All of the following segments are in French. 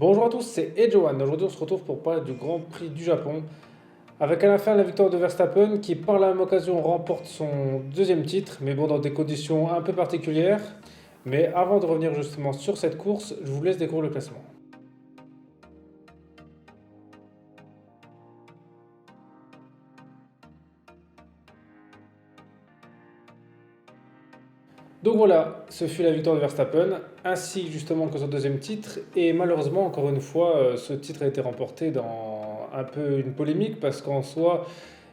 Bonjour à tous, c'est Ejohan. Aujourd'hui, on se retrouve pour parler du Grand Prix du Japon. Avec à la fin la victoire de Verstappen qui, par la même occasion, remporte son deuxième titre, mais bon, dans des conditions un peu particulières. Mais avant de revenir justement sur cette course, je vous laisse découvrir le classement. Donc voilà, ce fut la victoire de Verstappen, ainsi justement que son deuxième titre. Et malheureusement, encore une fois, ce titre a été remporté dans un peu une polémique parce qu'en soi,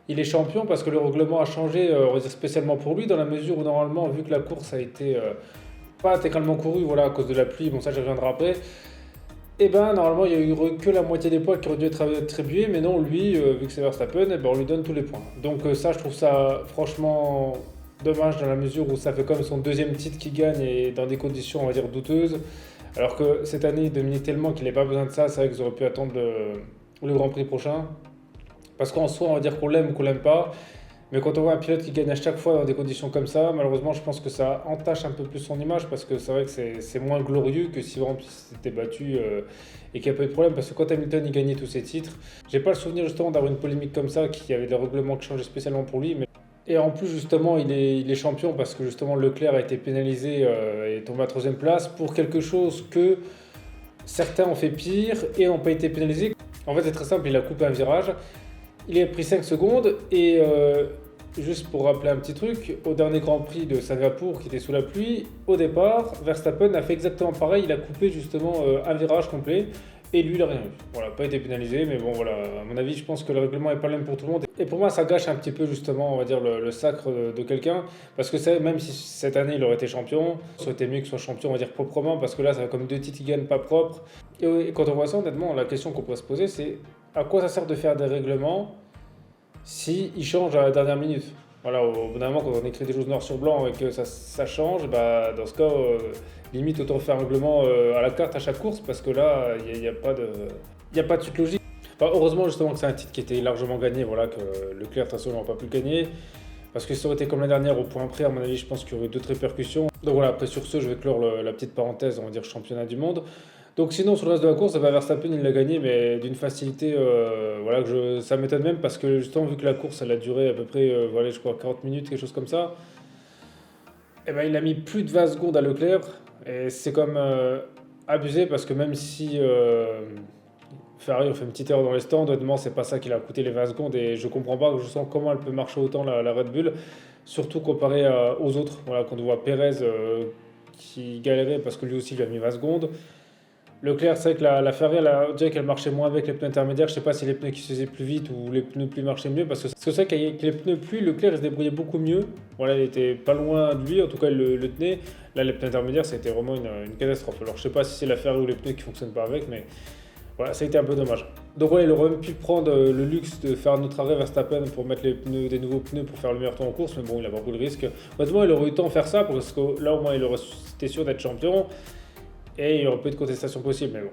il est champion parce que le règlement a changé, on va dire spécialement pour lui, dans la mesure où normalement, vu que la course a été pas intégralement courue, voilà, à cause de la pluie, bon ça je reviendrai après, et ben normalement il y a eu que la moitié des points qui auraient dû être attribués, mais non, lui, vu que c'est Verstappen, eh ben, on lui donne tous les points. Donc ça, je trouve ça franchement dommage dans la mesure où ça fait comme son deuxième titre qu'il gagne et dans des conditions, on va dire, douteuses. Alors que cette année, il dominait tellement qu'il n'avait pas besoin de ça, c'est vrai qu'ils auraient pu attendre le Grand Prix prochain. Parce qu'en soi, on va dire qu'on l'aime ou qu'on l'aime pas. Mais quand on voit un pilote qui gagne à chaque fois dans des conditions comme ça, malheureusement, je pense que ça entache un peu plus son image parce que c'est vrai que c'est moins glorieux que si vraiment il s'était battu et qu'il n'y a pas eu de problème. Parce que quand Hamilton il gagnait tous ses titres, j'ai pas le souvenir justement d'avoir une polémique comme ça, qui avait des règlements qui changeaient spécialement pour lui. Et en plus, justement, il est champion parce que justement Leclerc a été pénalisé et est tombé à troisième place pour quelque chose que certains ont fait pire et n'ont pas été pénalisés. En fait, c'est très simple, il a coupé un virage. Il a pris 5 secondes et juste pour rappeler un petit truc, au dernier Grand Prix de Singapour qui était sous la pluie, au départ, Verstappen a fait exactement pareil, il a coupé justement un virage complet et lui il n'a rien eu. Voilà, pas été pénalisé, mais bon voilà, à mon avis je pense que le règlement n'est pas le même pour tout le monde. Et pour moi ça gâche un petit peu justement, on va dire, le sacre de quelqu'un, parce que même si cette année il aurait été champion, ça aurait été mieux qu'il soit champion, on va dire proprement, parce que là ça va comme deux titres qui gagnent pas propres. Et quand on voit ça, honnêtement, la question qu'on pourrait se poser c'est à quoi ça sert de faire des règlements si ils changent à la dernière minute? Voilà, au bout d'un moment, quand on écrit des choses noir sur blanc et que ça change, bah, dans ce cas, limite, autant faire un règlement à la carte à chaque course parce que là, il n'y a pas de, y a pas de suite logique. Enfin, heureusement, justement, que c'est un titre qui était largement gagné, voilà, que Leclerc, de toute façon, n'aurait pas pu le gagner. Parce que si ça aurait été comme la dernière au point près, à mon avis, je pense qu'il y aurait eu d'autres répercussions. Donc voilà, après sur ce, je vais clore la petite parenthèse, on va dire championnat du monde. Donc sinon, sur le reste de la course, eh ben, Verstappen, il l'a gagné, mais d'une facilité, voilà, ça m'étonne même parce que justement, vu que la course, elle a duré à peu près, voilà, je crois, 40 minutes, quelque chose comme ça, eh ben, il a mis plus de 20 secondes à Leclerc. Et c'est comme abusé parce que même si Ferrari a fait une petite erreur dans les stands, honnêtement, c'est pas ça qui a coûté les 20 secondes. Et je comprends pas, je sens comment elle peut marcher autant la Red Bull, surtout comparé aux autres. Voilà, quand on voit Perez qui galérait parce que lui aussi, il a mis 20 secondes. Leclerc, c'est vrai que la Ferrari, on dirait qu'elle marchait moins avec les pneus intermédiaires. Je sais pas si les pneus qui se faisaient plus vite ou les pneus pluie marchaient mieux. Parce que c'est vrai qu'avec les pneus pluie, Leclerc il se débrouillait beaucoup mieux. Voilà, il était pas loin de lui, en tout cas il le tenait. Là, les pneus intermédiaires, c'était vraiment une catastrophe. Alors je sais pas si c'est la Ferrari ou les pneus qui fonctionnent pas avec, mais voilà, ça a été un peu dommage. Donc voilà, il aurait même pu prendre le luxe de faire un autre arrêt Verstappen pour mettre des nouveaux pneus pour faire le meilleur temps en course, mais bon, il a pas pris le risque. Honnêtement, il aurait eu le temps de faire ça parce que là, au moins, il aurait été sûr d'être champion et il y aurait peu de contestation possible, mais bon.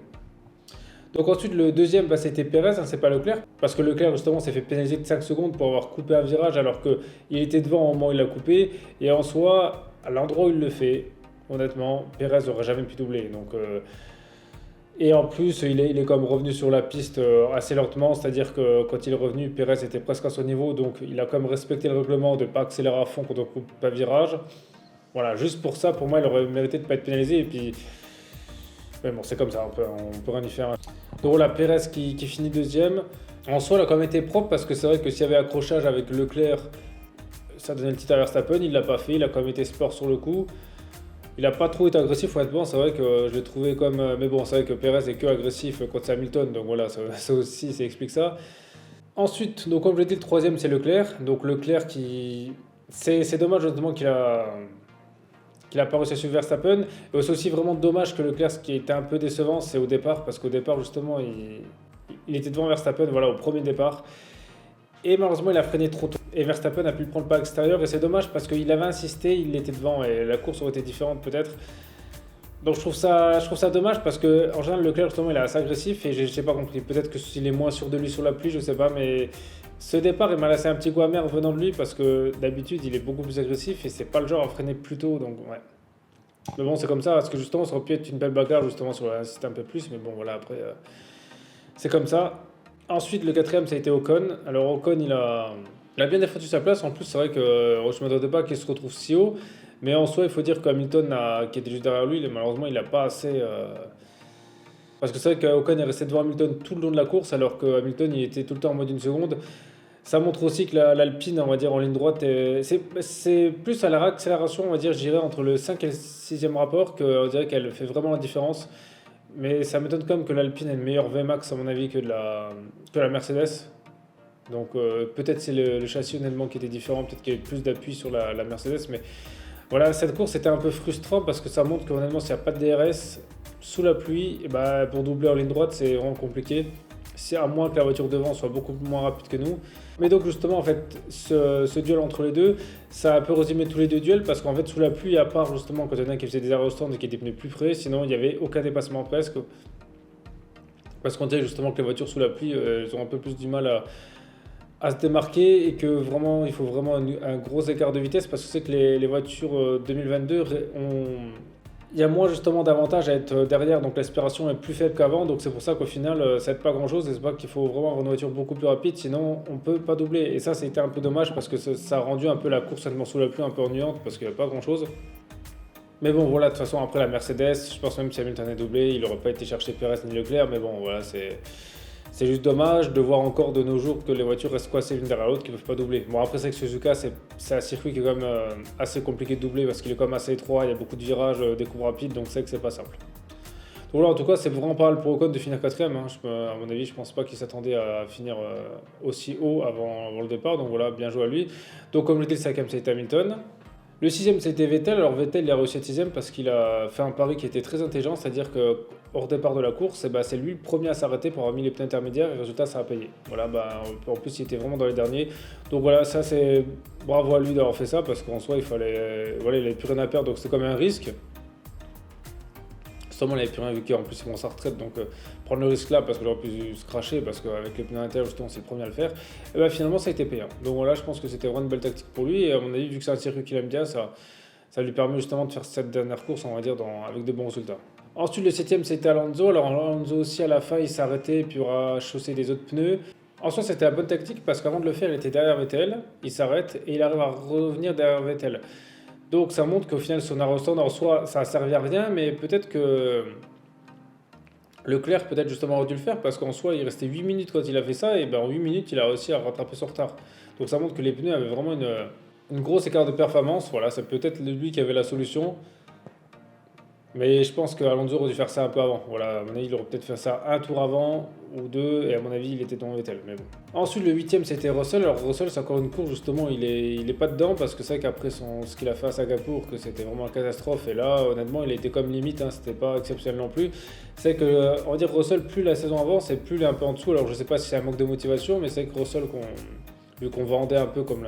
Donc ensuite, le deuxième, bah, c'était Perez, hein, c'est pas Leclerc. Parce que Leclerc, justement, s'est fait pénaliser de 5 secondes pour avoir coupé un virage alors qu'il était devant au moment où il l'a coupé. Et en soi, à l'endroit où il le fait, honnêtement, Perez n'aurait jamais pu doubler. Et en plus, il est comme revenu sur la piste assez lentement, c'est-à-dire que quand il est revenu, Perez était presque à son niveau, donc il a quand même respecté le règlement de ne pas accélérer à fond quand on coupe un virage. Voilà, juste pour ça, pour moi, il aurait mérité de ne pas être pénalisé. Et puis, mais bon, c'est comme ça, on peut rien y faire. Donc voilà, Perez qui finit deuxième. En soi, il a quand même été propre parce que c'est vrai que s'il y avait accrochage avec Leclerc, ça donnait le titre à Verstappen. Il l'a pas fait, il a quand même été sport sur le coup. Il n'a pas trop été agressif, honnêtement. C'est vrai que je l'ai trouvé comme. Mais bon, c'est vrai que Perez est que agressif quand c'est Hamilton, donc voilà, ça aussi, ça explique ça. Ensuite, donc comme je l'ai dit, le troisième c'est Leclerc. Donc Leclerc qui. C'est dommage justement qu'il a pas réussi à suivre Verstappen. Et c'est aussi vraiment dommage que Leclerc, ce qui était un peu décevant, c'est au départ, parce qu'au départ, justement, il était devant Verstappen, voilà, au premier départ. Et malheureusement, il a freiné trop tôt. Et Verstappen a pu le prendre par l'extérieur. Et c'est dommage parce qu'il avait insisté, il était devant et la course aurait été différente peut-être. Donc je trouve ça dommage parce que en général, Leclerc, justement, il est assez agressif et j'ai pas compris. Peut-être que s'il est moins sûr de lui sur la pluie, je sais pas, mais ce départ, il m'a laissé un petit goût amer venant de lui parce que d'habitude, il est beaucoup plus agressif et c'est pas le genre à freiner plus tôt. Donc ouais. Mais bon, c'est comme ça, parce que justement, ça aurait pu être une belle bagarre, justement, sur un système un peu plus. Mais bon, voilà, après, c'est comme ça. Ensuite, le quatrième, ça a été Ocon. Alors, Ocon, il a bien défendu sa place. En plus, c'est vrai que je ne m'attendais pas qu'il se retrouve si haut. Mais en soi, il faut dire qu'Hamilton, qui était juste derrière lui, malheureusement, il n'a pas assez. Parce que c'est vrai qu'Ocon est resté devant Hamilton tout le long de la course, alors que Hamilton, il était tout le temps en mode une seconde. Ça montre aussi que l'Alpine, on va dire, en ligne droite, c'est plus à la réaccélération, on va dire, je dirais, entre le 5 et le sixième rapport, qu'on dirait qu'elle fait vraiment la différence. Mais ça m'étonne quand même que l'Alpine ait une meilleure VMAX, à mon avis, que la Mercedes. Donc peut-être c'est le châssis honnêtement qui était différent, peut-être qu'il y avait plus d'appui sur la Mercedes. Mais voilà, cette course était un peu frustrant parce que ça montre qu'honnêtement, s'il n'y a pas de DRS sous la pluie, et bah, pour doubler en ligne droite, c'est vraiment compliqué. C'est à moins que la voiture devant soit beaucoup moins rapide que nous. Mais donc justement, en fait, ce duel entre les deux, ça a un peu résumé tous les deux duels parce qu'en fait, sous la pluie, à part justement quand il y en a un qui faisait des arrêts au stand et qui était pneus plus frais, sinon il n'y avait aucun dépassement presque. Parce qu'on dirait justement que les voitures sous la pluie, elles ont un peu plus du mal à se démarquer et que vraiment, il faut vraiment un gros écart de vitesse parce que c'est que les voitures 2022 il y a moins justement d'avantages à être derrière, donc l'aspiration est plus faible qu'avant, donc c'est pour ça qu'au final ça aide pas grand chose et c'est pas qu'il faut vraiment avoir une voiture beaucoup plus rapide, sinon on peut pas doubler. Et ça, c'était un peu dommage parce que ça a rendu un peu la course honnêtement sous la pluie un peu ennuyante parce qu'il n'y a pas grand chose. Mais bon, voilà, de toute façon, après la Mercedes, je pense même que si Hamilton est doublé, il n'aurait pas été chercher Perez ni Leclerc, mais bon, voilà, c'est juste dommage de voir encore de nos jours que les voitures restent coincées l'une derrière l'autre, qu'ils ne peuvent pas doubler. Bon, après, c'est que Suzuka, c'est un circuit qui est quand même assez compliqué de doubler parce qu'il est quand même assez étroit, il y a beaucoup de virages, des coups rapides, donc c'est que c'est pas simple. Donc là, en tout cas, c'est vraiment pas mal pour Ocon de finir quatrième. Hein. À mon avis, je pense pas qu'il s'attendait à finir aussi haut avant le départ, donc voilà, bien joué à lui. Donc, comme je l'ai dit, le cinquième, c'était Hamilton. Le sixième, c'était Vettel. Alors Vettel, il a réussi à être sixième parce qu'il a fait un pari qui était très intelligent, c'est-à-dire que hors départ de la course, eh ben, c'est lui le premier à s'arrêter pour avoir mis les pneus intermédiaires et résultat, ça a payé. Voilà, bah, en plus, il était vraiment dans les derniers. Donc voilà, ça c'est bravo à lui d'avoir fait ça parce qu'en soi, voilà, il n'avait plus rien à perdre, donc c'était quand même un risque. Seulement, il n'avait plus rien vu qu'en plus, il prend sa retraite, donc prendre le risque là parce que j'aurais pu se cracher parce qu'avec les pneus intérieurs, justement, c'est le premier à le faire. Et ben, finalement, ça a été payant. Donc voilà, je pense que c'était vraiment une belle tactique pour lui et à mon avis, vu que c'est un circuit qu'il aime bien, ça lui permet justement de faire cette dernière course, on va dire, avec de bons résultats. Ensuite, le septième, c'était Alonso. Alors Alonso aussi, à la fin, il s'est arrêté puis aura chaussé des autres pneus. En soi, c'était la bonne tactique parce qu'avant de le faire, il était derrière Vettel, il s'arrête et il arrive à revenir derrière Vettel. Donc ça montre qu'au final, son arrêt au stand, en soi, ça a servi à rien, mais peut-être que Leclerc peut-être justement aurait dû le faire parce qu'en soi, il restait 8 minutes quand il a fait ça et ben en 8 minutes, il a réussi à rattraper son retard. Donc ça montre que les pneus avaient vraiment une grosse écart de performance. Voilà, c'est peut-être lui qui avait la solution. Mais je pense qu'Alonso aurait dû faire ça un peu avant. Voilà, à mon avis, il aurait peut-être fait ça un tour avant ou deux, et à mon avis, il était dans Vettel. Mais bon. Ensuite, le huitième, c'était Russell. Alors, Russell, c'est encore une course, justement, il est pas dedans parce que c'est vrai qu'après ce qu'il a fait à Singapour, que c'était vraiment une catastrophe. Et là, honnêtement, il était comme limite, hein, c'était pas exceptionnel non plus. C'est que, on va dire, Russell, plus la saison avance et plus il est un peu en dessous. Alors, je sais pas si c'est un manque de motivation, mais c'est que Russell, vu qu'on vendait un peu comme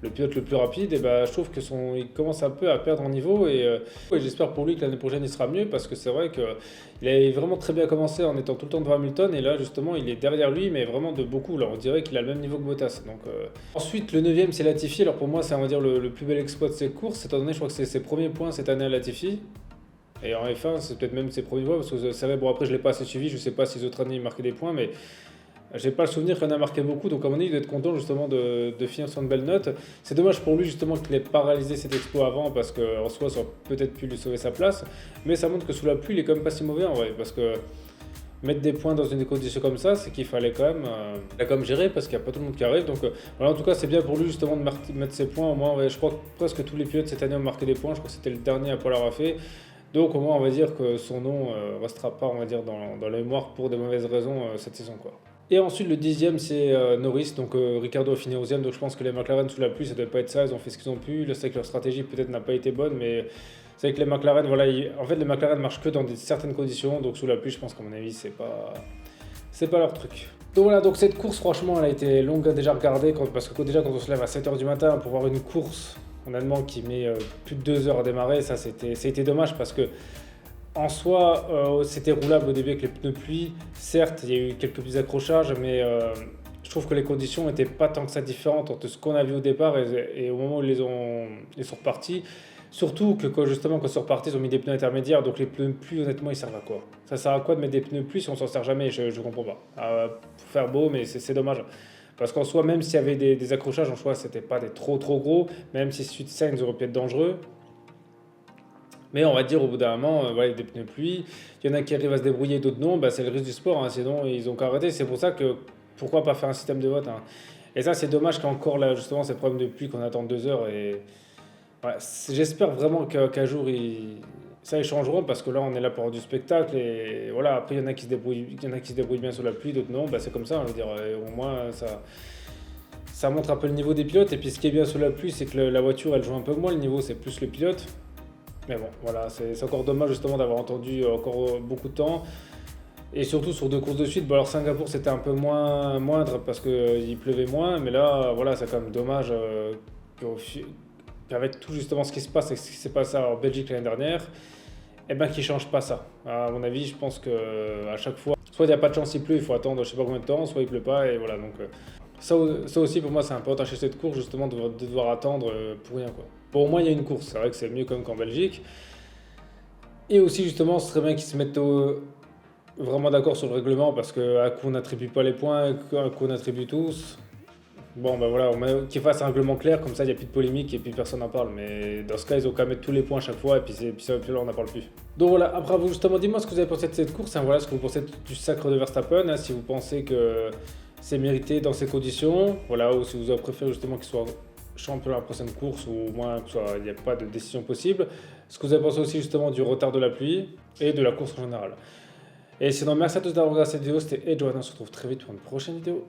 le pilote le plus rapide, et ben, je trouve que il commence un peu à perdre en niveau et j'espère pour lui que l'année prochaine il sera mieux parce que c'est vrai qu'il a vraiment très bien commencé en étant tout le temps devant Hamilton et là justement il est derrière lui mais vraiment de beaucoup. Là, on dirait qu'il a le même niveau que Bottas. Donc, Ensuite le 9ème c'est Latifi. Alors pour moi c'est on va dire le plus bel exploit de ses courses étant donné je crois que c'est ses premiers points cette année à Latifi. Et en F1 c'est peut-être même ses premiers points parce que c'est vrai, bon après je ne l'ai pas assez suivi, je ne sais pas si les autres années il marquait des points mais j'ai pas le souvenir qu'il en a marqué beaucoup, donc à mon avis, il doit être content justement de finir sur une belle note. C'est dommage pour lui justement qu'il ait pas réalisé cet exploit avant, parce qu'en soi, ça aurait peut-être pu lui sauver sa place. Mais ça montre que sous la pluie, il est quand même pas si mauvais en vrai, parce que mettre des points dans une condition comme ça, c'est qu'il fallait quand même, il a quand même gérer, parce qu'il n'y a pas tout le monde qui arrive. Donc voilà, en tout cas, c'est bien pour lui justement de mettre ses points. Au moins, ouais, je crois que presque tous les pilotes cette année ont marqué des points. Je crois que c'était le dernier à pas l'avoir fait. Donc au moins, on va dire que son nom restera pas, on va dire, dans la mémoire pour de mauvaises raisons cette saison, quoi. Et ensuite, le dixième, c'est Norris. Donc, Ricardo a fini 11e. Donc, je pense que les McLaren sous la pluie, ça ne doit pas être ça. Ils ont fait ce qu'ils ont pu. Là, c'est que leur stratégie, peut-être, n'a pas été bonne. Mais c'est que les McLaren, voilà, en fait, les McLaren marchent que dans certaines conditions. Donc, sous la pluie, je pense qu'à mon avis, c'est pas leur truc. Donc, voilà. Donc, cette course, franchement, elle a été longue à déjà regarder. Parce que déjà, quand on se lève à 7h du matin pour voir une course, honnêtement, qui met plus de 2 heures à démarrer, ça, c'était dommage parce que. En soi, c'était roulable au début avec les pneus pluie. Certes, il y a eu quelques petits accrochages, mais je trouve que les conditions n'étaient pas tant que ça différentes entre ce qu'on a vu au départ et au moment où ils sont repartis. Surtout que justement, quand ils sont repartis, ils ont mis des pneus intermédiaires, donc les pneus plus, honnêtement, ils servent à quoi? Ça sert à quoi de mettre des pneus plus si on s'en sert jamais? Je comprends pas. Pour faire beau, mais c'est dommage. Parce qu'en soi, même s'il y avait des accrochages, en soi, c'était pas des trop gros, même si suite ça, ils auraient pu être dangereux. Mais on va dire au bout d'un moment, voilà, des pneus pluie, il y en a qui arrivent à se débrouiller, d'autres non, bah, c'est le risque du sport, hein, sinon ils ont qu'à arrêter. C'est pour ça que pourquoi pas faire un système de vote, hein. Et ça, c'est dommage qu'encore là, justement, ces problèmes de pluie qu'on attend 2 heures. Et ouais, j'espère vraiment qu'un jour, ça, ils changeront parce que là, on est là pour avoir du spectacle. Et voilà, après, il y en a qui se débrouillent, il y en a qui se débrouillent bien sous la pluie, d'autres non. Bah, c'est comme ça, hein, je veux dire, au moins, ça montre un peu le niveau des pilotes. Et puis, ce qui est bien sous la pluie, c'est que la voiture, elle joue un peu moins le niveau, c'est plus le pilote. Mais bon, voilà, c'est encore dommage justement d'avoir entendu encore beaucoup de temps. Et surtout sur 2 courses de suite. Bon, alors Singapour c'était un peu moindre parce qu'il pleuvait moins, mais là, voilà, c'est quand même dommage qu'avec tout justement ce qui se passe et ce qui s'est passé en Belgique l'année dernière, eh ben qu'ils ne changent pas ça. À mon avis, je pense que à chaque fois, soit il n'y a pas de chance, il pleut, il faut attendre je sais pas combien de temps, soit il pleut pas, et voilà. Donc ça aussi pour moi c'est un peu entaché cette course justement de devoir attendre pour rien quoi. Bon, au moins il y a une course, c'est vrai que c'est mieux comme qu'en Belgique. Et aussi justement, ce serait bien qu'ils se mettent vraiment d'accord sur le règlement parce qu'à coup on n'attribue pas les points, à coup on attribue tous. Bon ben voilà, qu'ils fassent un règlement clair, comme ça il n'y a plus de polémique et puis personne n'en parle. Mais dans ce cas, ils ont qu'à mettre tous les points à chaque fois et puis là on n'en parle plus. Donc voilà, après vous justement, dis-moi ce que vous avez pensé de cette course, hein, voilà ce que vous pensez du sacre de Verstappen, hein, si vous pensez que c'est mérité dans ces conditions, voilà, ou si vous avez préféré justement qu'il soit champion à la prochaine course ou au moins qu'il n'y a pas de décision possible. Ce que vous avez pensé aussi justement du retard de la pluie et de la course en général. Et sinon, merci à tous d'avoir regardé cette vidéo, c'était Edouard, on se retrouve très vite pour une prochaine vidéo.